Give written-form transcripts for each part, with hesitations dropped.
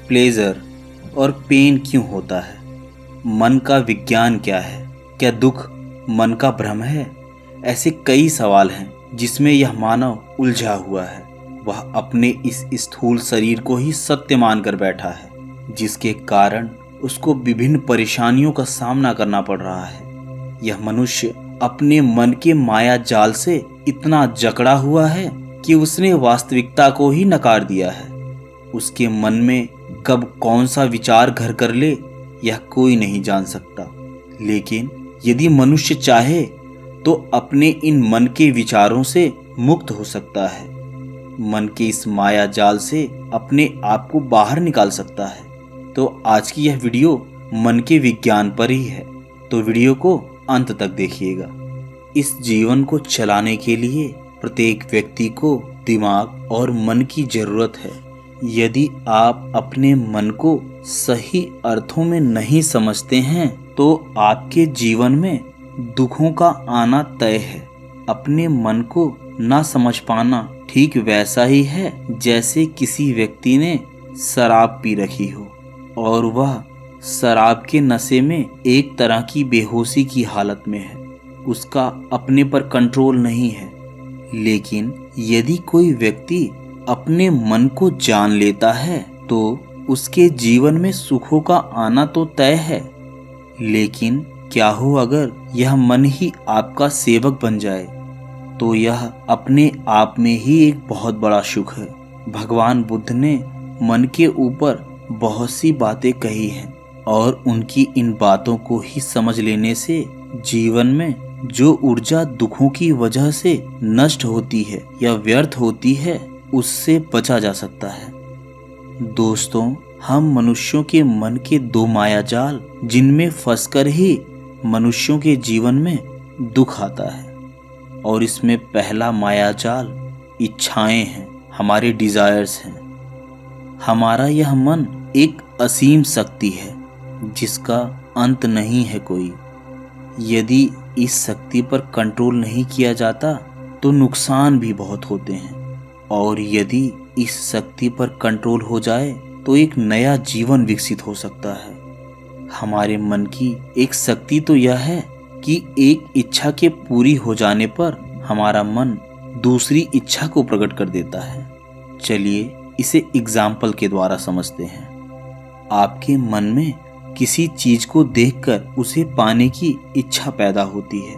Pleasure और pen क्यों होता है? मन का विज्ञान क्या है? क्या दुख मन का भ्रम है? ऐसे कई सवाल हैं जिसमें यह मानव उलझा हुआ है। वह अपने इस स्थूल शरीर को ही सत्य मानकर बैठा है, जिसके कारण उसको विभिन्न परेशानियों का सामना करना पड़ रहा है। यह मनुष्य अपने मन के माया जाल से इतना जकड़ा हुआ है कि उसने वास्तविकता को ही नकार दिया है। उसके मन में कब कौन सा विचार घर कर ले, यह कोई नहीं जान सकता। लेकिन यदि मनुष्य चाहे तो अपने इन मन के विचारों से मुक्त हो सकता है। मन के इस माया जाल से अपने आप को बाहर निकाल सकता है। तो आज की यह वीडियो मन के विज्ञान पर ही है, तो वीडियो को अंत तक देखिएगा। इस जीवन को चलाने के लिए प्रत्येक व्यक्ति को दिमाग और मन की जरूरत है। यदि आप अपने मन को सही अर्थों में नहीं समझते हैं तो आपके जीवन में दुखों का आना तय है। अपने मन को ना समझ पाना ठीक वैसा ही है जैसे किसी व्यक्ति ने शराब पी रखी हो और वह शराब के नशे में एक तरह की बेहोशी की हालत में है। उसका अपने पर कंट्रोल नहीं है। लेकिन यदि कोई व्यक्ति अपने मन को जान लेता है तो उसके जीवन में सुखों का आना तो तय है। लेकिन क्या हो अगर यह मन ही आपका सेवक बन जाए, तो यह अपने आप में ही एक बहुत बड़ा सुख है। भगवान बुद्ध ने मन के ऊपर बहुत सी बातें कही हैं और उनकी इन बातों को ही समझ लेने से जीवन में जो ऊर्जा दुखों की वजह से नष्ट होती है या व्यर्थ होती है, उससे बचा जा सकता है। दोस्तों, हम मनुष्यों के मन के दो मायाजाल जिनमें फंसकर ही मनुष्यों के जीवन में दुख आता है। और इसमें पहला मायाजाल इच्छाएं हैं, हमारे डिजायर्स हैं। हमारा यह मन एक असीम शक्ति है जिसका अंत नहीं है कोई। यदि इस शक्ति पर कंट्रोल नहीं किया जाता तो नुकसान भी बहुत होते हैं, और यदि इस शक्ति पर कंट्रोल हो जाए तो एक नया जीवन विकसित हो सकता है। हमारे मन की एक शक्ति तो यह है कि एक इच्छा के पूरी हो जाने पर हमारा मन दूसरी इच्छा को प्रकट कर देता है। चलिए इसे एग्जाम्पल के द्वारा समझते हैं। आपके मन में किसी चीज को देखकर उसे पाने की इच्छा पैदा होती है।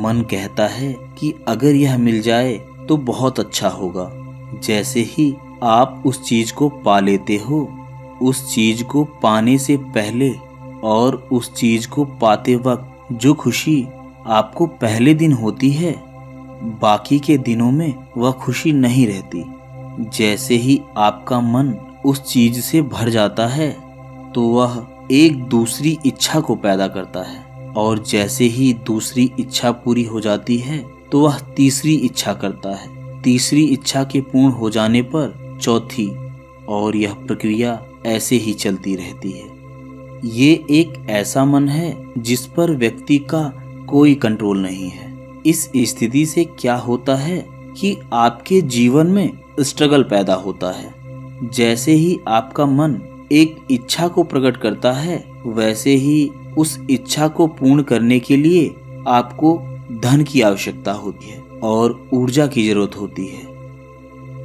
मन कहता है कि अगर यह मिल जाए तो बहुत अच्छा होगा। जैसे ही आप उस चीज को पा लेते हो, उस चीज को पाने से पहले और उस चीज को पाते वक्त जो खुशी आपको पहले दिन होती है, बाकी के दिनों में वह खुशी नहीं रहती। जैसे ही आपका मन उस चीज से भर जाता है तो वह एक दूसरी इच्छा को पैदा करता है, और जैसे ही दूसरी इच्छा पूरी हो जाती है तो वह तीसरी इच्छा करता है। तीसरी इच्छा के पूर्ण हो जाने पर चौथी, और यह प्रक्रिया ऐसे ही चलती रहती है। ये एक ऐसा मन है जिस पर व्यक्ति का कोई कंट्रोल नहीं है। इस स्थिति से क्या होता है कि आपके जीवन में स्ट्रगल पैदा होता है। जैसे ही आपका मन एक इच्छा को प्रकट करता है, वैसे ही उस इच्छा को पूर्ण करने के लिए आपको धन की आवश्यकता होती है और ऊर्जा की जरूरत होती है।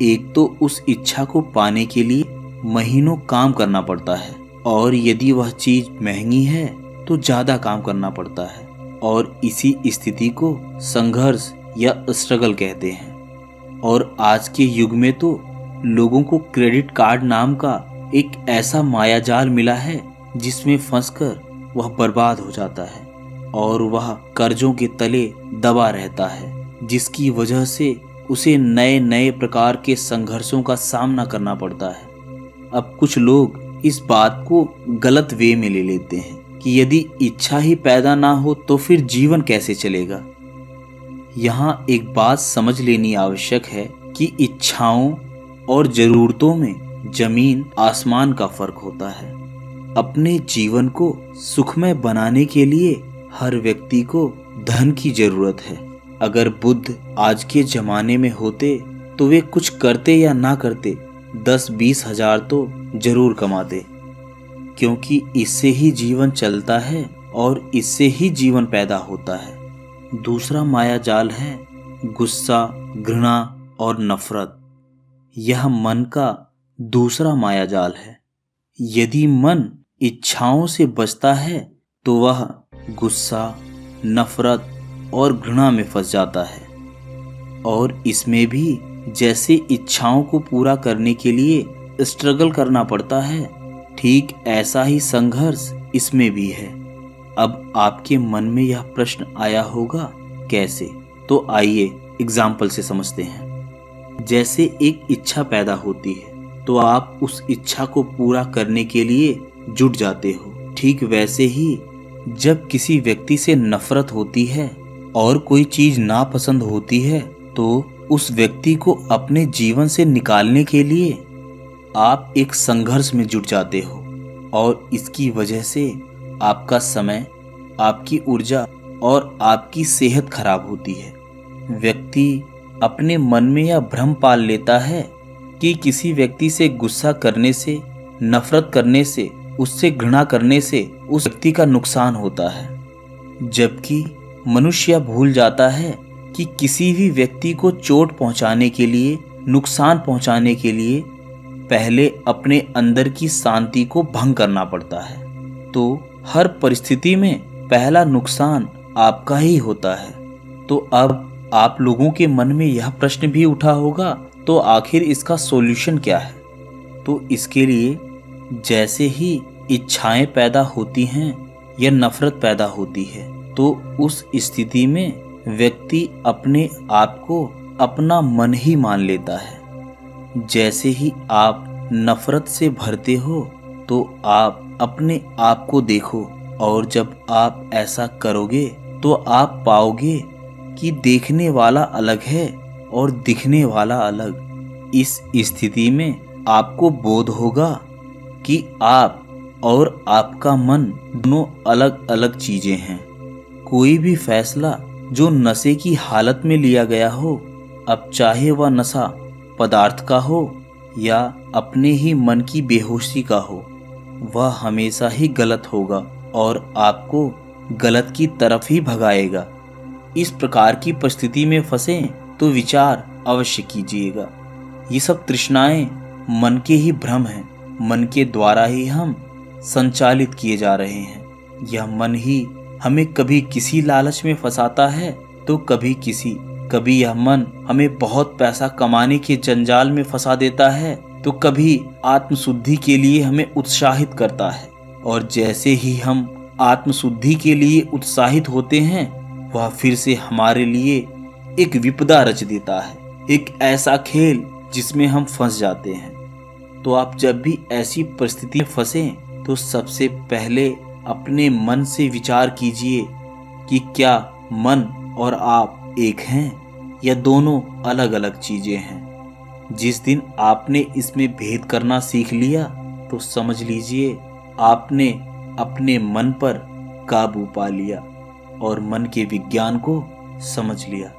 एक तो उस इच्छा को पाने के लिए महीनों काम करना पड़ता है, और यदि वह चीज महंगी है तो ज्यादा काम करना पड़ता है, और इसी स्थिति को संघर्ष या स्ट्रगल कहते हैं। और आज के युग में तो लोगों को क्रेडिट कार्ड नाम का एक ऐसा मायाजाल मिला है जिसमें फंसकर वह बर्बाद हो जाता है और वह कर्जों के तले दबा रहता है, जिसकी वजह से उसे नए नए प्रकार के संघर्षों का सामना करना पड़ता है। अब कुछ लोग इस बात को गलत वे में ले लेते हैं कि यदि इच्छा ही पैदा ना हो तो फिर जीवन कैसे चलेगा। यहाँ एक बात समझ लेनी आवश्यक है कि इच्छाओं और जरूरतों में जमीन आसमान का फर्क होता है। अपने जीवन को सुखमय बनाने के लिए हर व्यक्ति को धन की जरूरत है। अगर बुद्ध आज के जमाने में होते तो वे कुछ करते या ना करते 10-20 हजार तो जरूर कमाते, क्योंकि इससे ही जीवन चलता है और इससे ही जीवन पैदा होता है। दूसरा माया जाल है गुस्सा, घृणा और नफरत। यह मन का दूसरा माया जाल है। यदि मन इच्छाओं से बचता है तो वह गुस्सा, नफरत और घृणा में फंस जाता है, और इसमें भी जैसे इच्छाओं को पूरा करने के लिए स्ट्रगल करना पड़ता है, ठीक ऐसा ही संघर्ष इसमें भी है। अब आपके मन में यह प्रश्न आया होगा, कैसे? तो आइए एग्जाम्पल से समझते हैं। जैसे एक इच्छा पैदा होती है तो आप उस इच्छा को पूरा करने के लिए जुट जाते हो। ठीक वैसे ही जब किसी व्यक्ति से नफरत होती है और कोई चीज नापसंद होती है तो उस व्यक्ति को अपने जीवन से निकालने के लिए आप एक संघर्ष में जुट जाते हो, और इसकी वजह से आपका समय, आपकी ऊर्जा और आपकी सेहत खराब होती है। व्यक्ति अपने मन में यह भ्रम पाल लेता है कि किसी व्यक्ति से गुस्सा करने से, नफरत करने से, उससे घृणा करने से उस व्यक्ति का नुकसान होता है, जबकि मनुष्य भूल जाता है कि किसी भी व्यक्ति को चोट पहुंचाने के लिए, नुकसान पहुंचाने के लिए पहले अपने अंदर की शांति को भंग करना पड़ता है। तो हर परिस्थिति में पहला नुकसान आपका ही होता है। तो अब आप लोगों के मन में यह प्रश्न भी उठा होगा, तो आखिर इसका सॉल्यूशन क्या है? तो इसके लिए जैसे ही इच्छाएं पैदा होती हैं या नफरत पैदा होती है, तो उस स्थिति में व्यक्ति अपने आप को अपना मन ही मान लेता है। जैसे ही आप नफरत से भरते हो तो आप अपने आप को देखो, और जब आप ऐसा करोगे तो आप पाओगे कि देखने वाला अलग है और दिखने वाला अलग। इस स्थिति में आपको बोध होगा कि आप और आपका मन दोनों अलग अलग चीजें हैं। कोई भी फैसला जो नशे की हालत में लिया गया हो, अब चाहे वह नशा पदार्थ का हो या अपने ही मन की बेहोशी का हो, वह हमेशा ही गलत होगा और आपको गलत की तरफ ही भगाएगा। इस प्रकार की परिस्थिति में फंसे तो विचार अवश्य कीजिएगा। ये सब तृष्णाएं मन के ही भ्रम हैं। मन के द्वारा ही हम संचालित किए जा रहे हैं। यह मन ही हमें कभी किसी लालच में फंसाता है तो कभी किसी। कभी यह मन हमें बहुत पैसा कमाने के जंजाल में फंसा देता है तो कभी आत्मशुद्धि के लिए हमें उत्साहित करता है। और जैसे ही हम आत्मशुद्धि के लिए उत्साहित होते हैं, वह फिर से हमारे लिए एक विपदा रच देता है, एक ऐसा खेल जिसमें हम फंस जाते हैं। तो आप जब भी ऐसी परिस्थिति में फंसे तो सबसे पहले अपने मन से विचार कीजिए कि क्या मन और आप एक हैं या दोनों अलग अलग चीजें हैं। जिस दिन आपने इसमें भेद करना सीख लिया तो समझ लीजिए आपने अपने मन पर काबू पा लिया और मन के विज्ञान को समझ लिया।